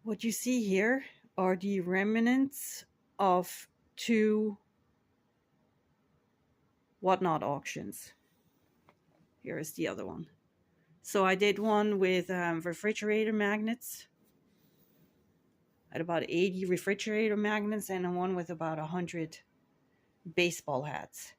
What you see here are the remnants of two WhatNot auctions. Here is the other one. So I did one with refrigerator magnets. I had about 80 refrigerator magnets and one with about 100 baseball hats.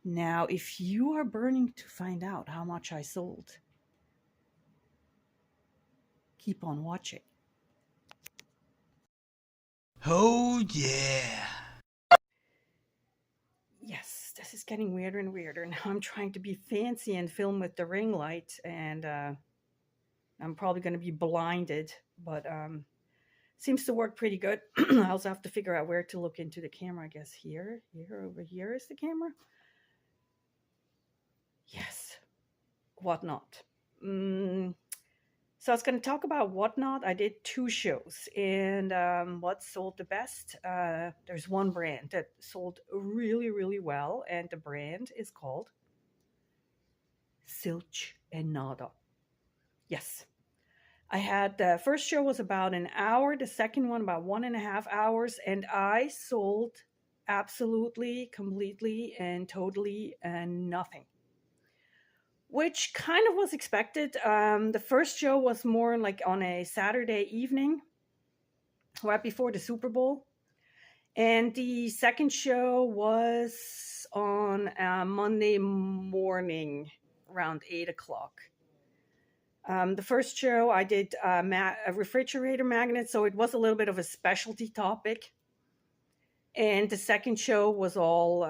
Now, if you are burning to find out how much I sold, keep on watching. Oh, yeah. Yes, this is getting weirder and weirder. Now I'm trying to be fancy and film with the ring light, and I'm probably going to be blinded, but seems to work pretty good. I also have to figure out where to look into the camera. I guess here, over here is the camera. Yes, WhatNot. So I was going to talk about WhatNot. I did two shows, and what sold the best? There's one brand that sold really, really well, and the brand is called Silch and Nada. Yes. I had the first show was about an hour, the second one about 1.5 hours, and I sold absolutely, completely, and totally nothing, which kind of was expected. The first show was more like on a Saturday evening, right before the Super Bowl, and the second show was on Monday morning around 8 o'clock. The first show I did a refrigerator magnet, so it was a little bit of a specialty topic. And the second show was all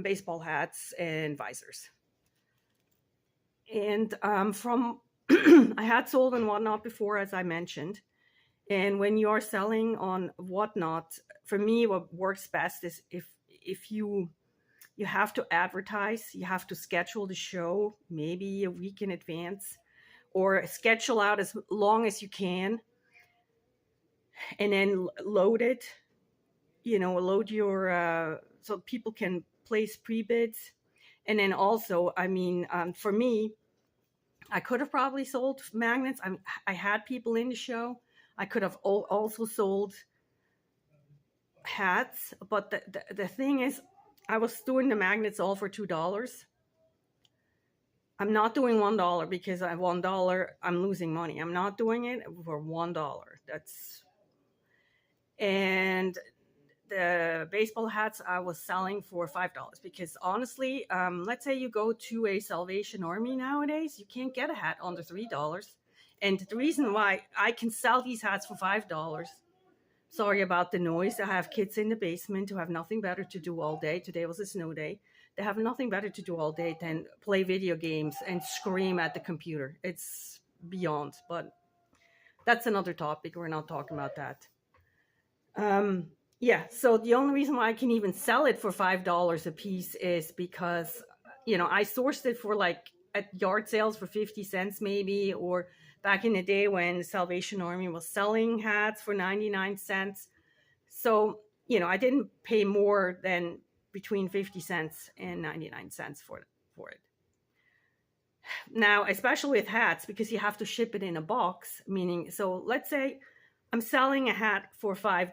baseball hats and visors. And from I had sold on WhatNot before, as I mentioned. And when you are selling on WhatNot, for me, what works best is if you have to advertise, you have to schedule the show maybe a week in advance, or schedule out as long as you can, and then load it, load your so people can place pre-bids. And then also, for me, I could have probably sold magnets. I had people in the show. I could have also sold hats, but the thing is, I was doing the magnets all for $2. I'm not doing $1 because at $1 I'm losing money. I'm not doing it for $1. And the baseball hats I was selling for $5 because honestly, let's say you go to a Salvation Army nowadays, you can't get a hat under $3. And the reason why I can sell these hats for $5. Sorry about the noise. I have kids in the basement who have nothing better to do all day. Today was a snow day. They have nothing better to do all day than play video games and scream at the computer. It's beyond, but that's another topic. We're not talking about that. Yeah, so the only reason why I can even sell it for $5 a piece is because, I sourced it for like at yard sales for 50 cents maybe, or back in the day when the Salvation Army was selling hats for 99 cents. So, I didn't pay more than between 50 cents and 99 cents for it. Now, especially with hats, because you have to ship it in a box, meaning, so let's say I'm selling a hat for $5.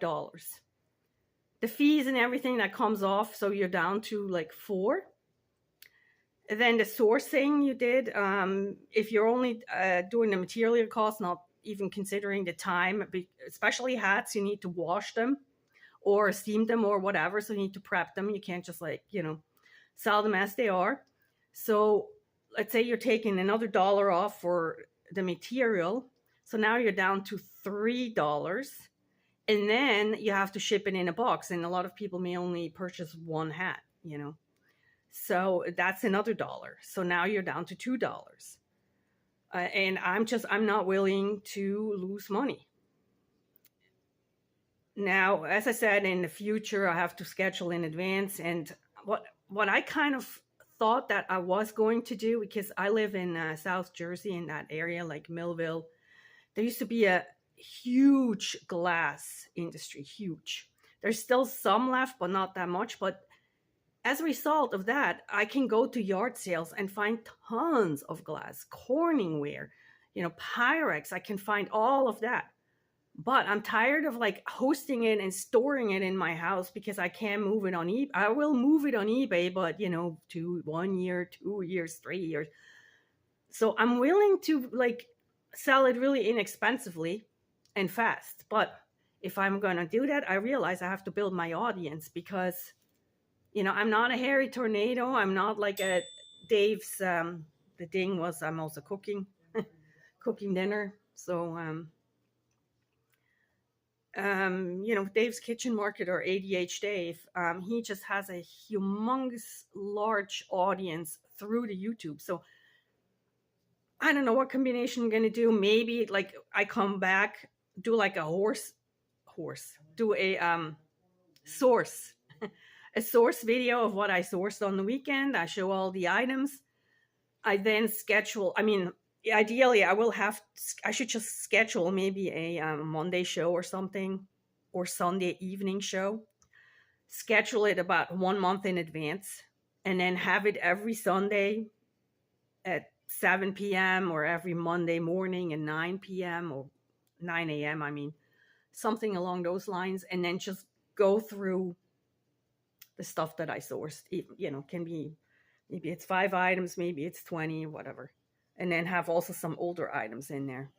The fees and everything that comes off, so you're down to like $4. And then the sourcing you did, if you're only doing the material cost, not even considering the time, especially hats, you need to wash them or steam them or whatever. So you need to prep them. You can't just sell them as they are. So let's say you're taking another $1 off for the material. So now you're down to $3. And then you have to ship it in a box. And a lot of people may only purchase one hat, So that's another $1. So now you're down to $2. And I'm not willing to lose money. Now, as I said, in the future, I have to schedule in advance. And what I kind of thought that I was going to do, because I live in South Jersey, in that area, like Millville, there used to be a huge glass industry, huge. There's still some left, but not that much. But as a result of that, I can go to yard sales and find tons of glass, Corningware, Pyrex, I can find all of that. But I'm tired of like hosting it and storing it in my house because I can't move it on eBay. I will move it on eBay, but 1 year, 2 years, 3 years. So I'm willing to like sell it really inexpensively and fast. But if I'm going to do that, I realize I have to build my audience because, I'm not a hairy tornado. I'm not like a Dave's, the thing was I'm also cooking, cooking dinner. So, Dave's Kitchen Market or ADH Dave, he just has a humongous, large audience through the YouTube. So I don't know what combination I'm going to do. Maybe like I come back, do like a do a source, a source video of what I sourced on the weekend. I show all the items. I then schedule. I mean, ideally, I should just schedule maybe a Monday show or something, or Sunday evening show. Schedule it about 1 month in advance, and then have it every Sunday at 7 p.m. or every Monday morning at 9 p.m. or 9 a.m. I mean, something along those lines, and then just go through the stuff that I sourced. Can be maybe it's 5 items, maybe it's 20, whatever, and then have also some older items in there.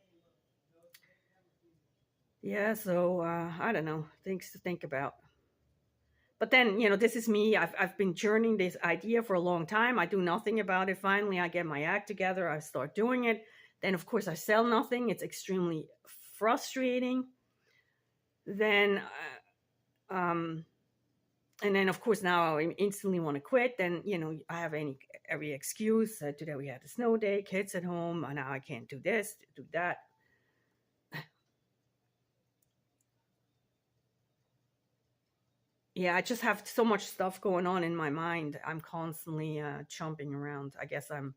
Yeah, so I don't know, things to think about. But then, this is me. I've been churning this idea for a long time. I do nothing about it. Finally, I get my act together. I start doing it. Then, of course, I sell nothing. It's extremely frustrating. Then, and then, of course, now I instantly want to quit. Then, I have every excuse. Today we had a snow day, kids at home, and now I can't do this, do that. Yeah, I just have so much stuff going on in my mind. I'm constantly jumping around. I guess I'm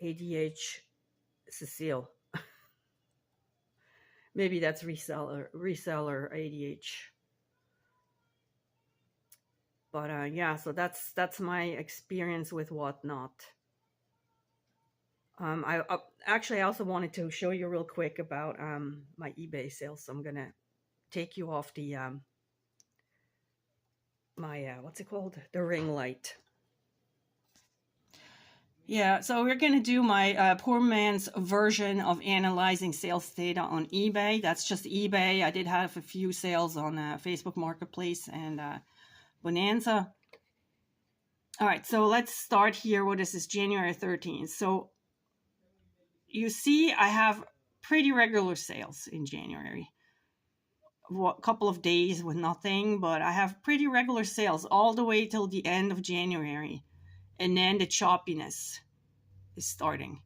ADH Cecile. Maybe that's reseller ADH. But yeah, so that's my experience with WhatNot. I actually also wanted to show you real quick about my eBay sales. So I'm gonna take you off the my what's it called? The ring light. Yeah, so we're going to do my poor man's version of analyzing sales data on eBay. That's just eBay. I did have a few sales on Facebook Marketplace and Bonanza. All right, so let's start here. What is this? January 13th. So you see I have pretty regular sales in January. A couple of days with nothing, but I have pretty regular sales all the way till the end of January. And then the choppiness is starting.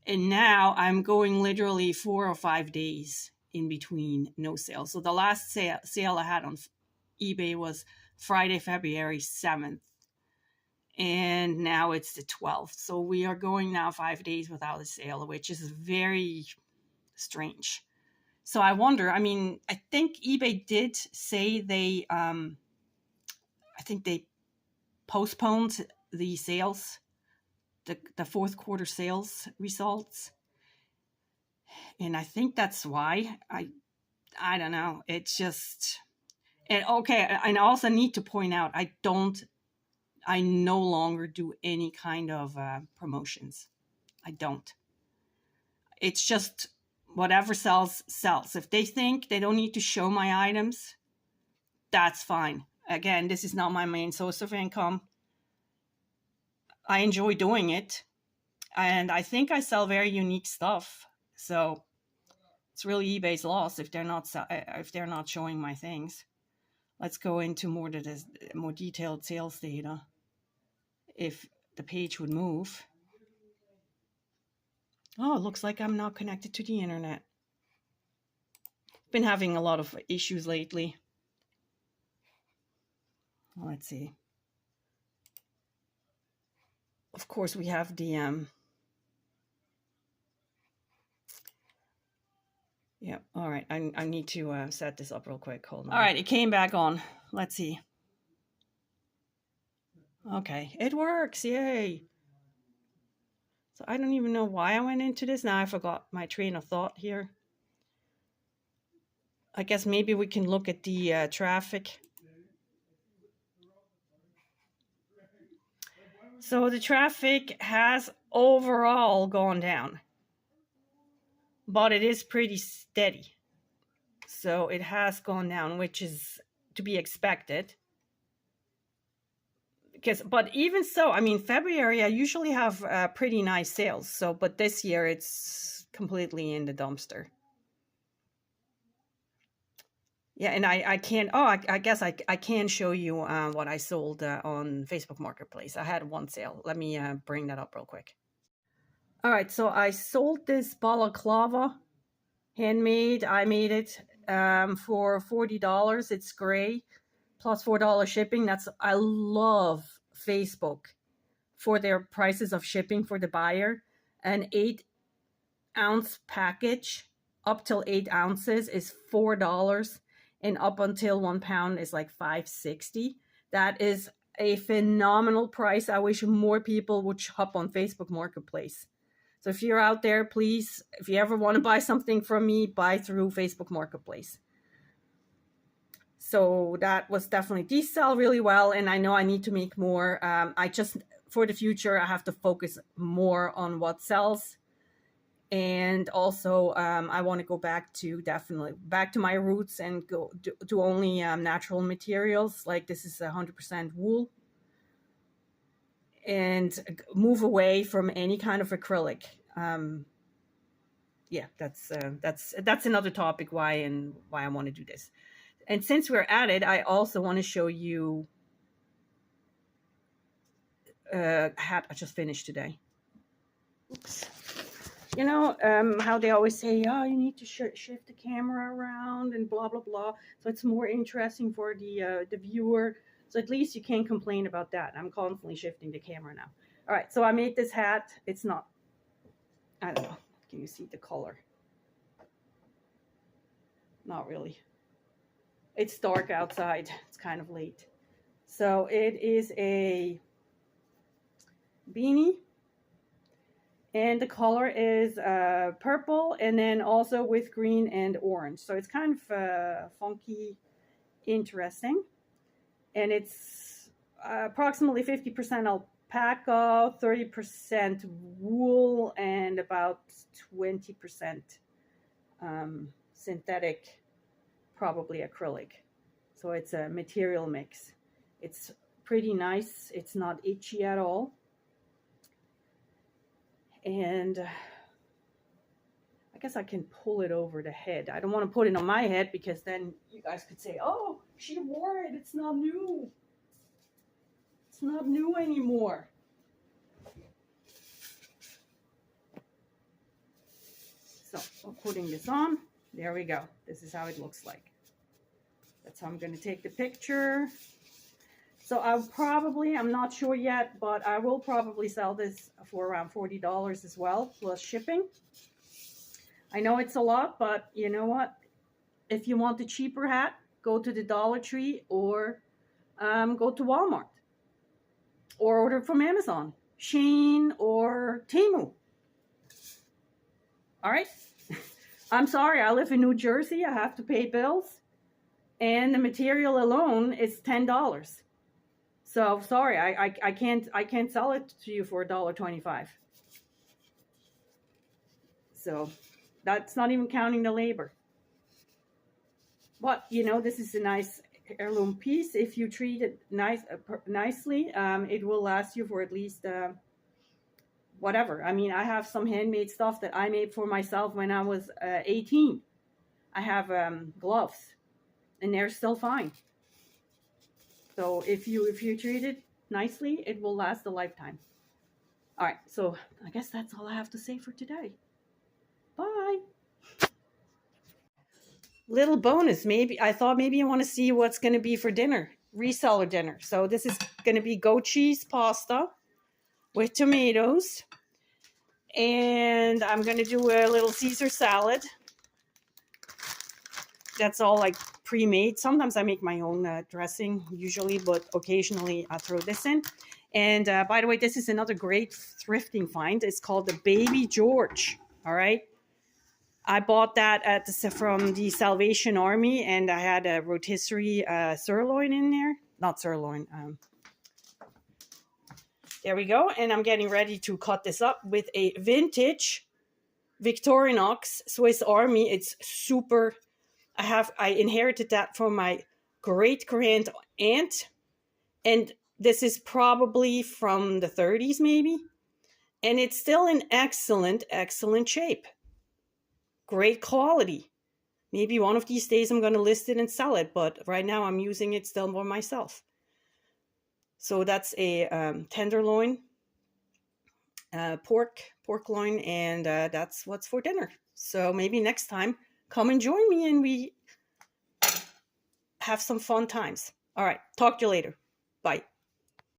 And now I'm going literally 4 or 5 days in between no sales. So the last sale I had on eBay was Friday, February 7th. And now it's the 12th. So we are going now 5 days without a sale, which is very strange. So I wonder, I mean, I think eBay did say they postponed the sales, the fourth quarter sales results. And I think that's why. I don't know. It's just, and okay, and I also need to point out, I no longer do any kind of promotions. I don't. It's just whatever sells. If they think they don't need to show my items, that's fine. Again, this is not my main source of income. I enjoy doing it. And I think I sell very unique stuff. So it's really eBay's loss if they're not showing my things. Let's go into more detailed sales data. If the page would move. Oh, it looks like I'm not connected to the internet. Been having a lot of issues lately. Let's see. Of course, we have the yeah. All right. I need to set this up real quick. Hold on. All right. It came back on. Let's see. Okay. It works. Yay. So I don't even know why I went into this. Now I forgot my train of thought here. I guess maybe we can look at the traffic. So the traffic has overall gone down, but it is pretty steady. So it has gone down, which is to be expected. But even so, I mean, February I usually have pretty nice sales. So, but this year it's completely in the dumpster. Yeah, and I can't. Oh, I guess I can show you what I sold on Facebook Marketplace. I had one sale. Let me bring that up real quick. All right, so I sold this balaclava, handmade. I made it for $40. It's gray, plus $4 shipping. I love Facebook for their prices of shipping for the buyer. An 8-ounce package up till 8 ounces is $4, and up until 1 pound is like $5.60. That is a phenomenal price. I wish more people would shop on Facebook Marketplace. So if you're out there, please, if you ever want to buy something from me, buy through Facebook Marketplace. So that was definitely, these sell really well, and I know I need to make more. For the future, I have to focus more on what sells. And also, I want to go back to my roots and go do only natural materials. Like this is 100% wool, and move away from any kind of acrylic. Yeah, that's another topic why I want to do this. And since we're at it, I also want to show you a hat I just finished today. Oops. You know how they always say, oh, you need to shift the camera around and blah, blah, blah. So it's more interesting for the viewer. So at least you can't complain about that. I'm constantly shifting the camera now. All right, so I made this hat. It's not, I don't know. Can you see the color? Not really. It's dark outside. It's kind of late. So it is a beanie. And the color is purple, and then also with green and orange. So it's kind of funky, interesting. And it's approximately 50% alpaca, 30% wool, and about 20% synthetic, probably acrylic. So it's a material mix. It's pretty nice. It's not itchy at all. And I guess I can pull it over the head. I don't want to put it on my head because then you guys could say, oh, she wore it. It's not new. It's not new anymore. So I'm putting this on. There we go. This is how it looks like. That's how I'm going to take the picture. So I'm not sure yet, but I will probably sell this for around $40 as well, plus shipping. I know it's a lot, but you know what? If you want a cheaper hat, go to the Dollar Tree or go to Walmart or order from Amazon, Shein, or Temu. All right? I'm sorry, I live in New Jersey. I have to pay bills, and the material alone is $10. So sorry, I can't sell it to you for $1.25. So that's not even counting the labor. But you know, this is a nice heirloom piece. If you treat it nicely, it will last you for at least whatever. I mean, I have some handmade stuff that I made for myself when I was 18. I have gloves, and they're still fine. So if you treat it nicely, it will last a lifetime. All right, so I guess that's all I have to say for today. Bye. Little bonus, maybe I thought maybe you want to see what's going to be for dinner, reseller dinner. So this is going to be goat cheese pasta with tomatoes, and I'm going to do a little Caesar salad. That's all like pre-made. Sometimes I make my own dressing usually, but occasionally I throw this in. And by the way, this is another great thrifting find. It's called the Baby George. All right. I bought that from the Salvation Army, and I had a rotisserie sirloin in there. Not sirloin. There we go. And I'm getting ready to cut this up with a vintage Victorinox Swiss Army. It's super. I inherited that from my great-grand aunt. And this is probably from the 30s, maybe. And it's still in excellent, excellent shape. Great quality. Maybe one of these days I'm going to list it and sell it, but right now I'm using it still for myself. So that's a tenderloin, pork loin, and that's what's for dinner. So maybe next time, come and join me and we have some fun times. All right, talk to you later. Bye.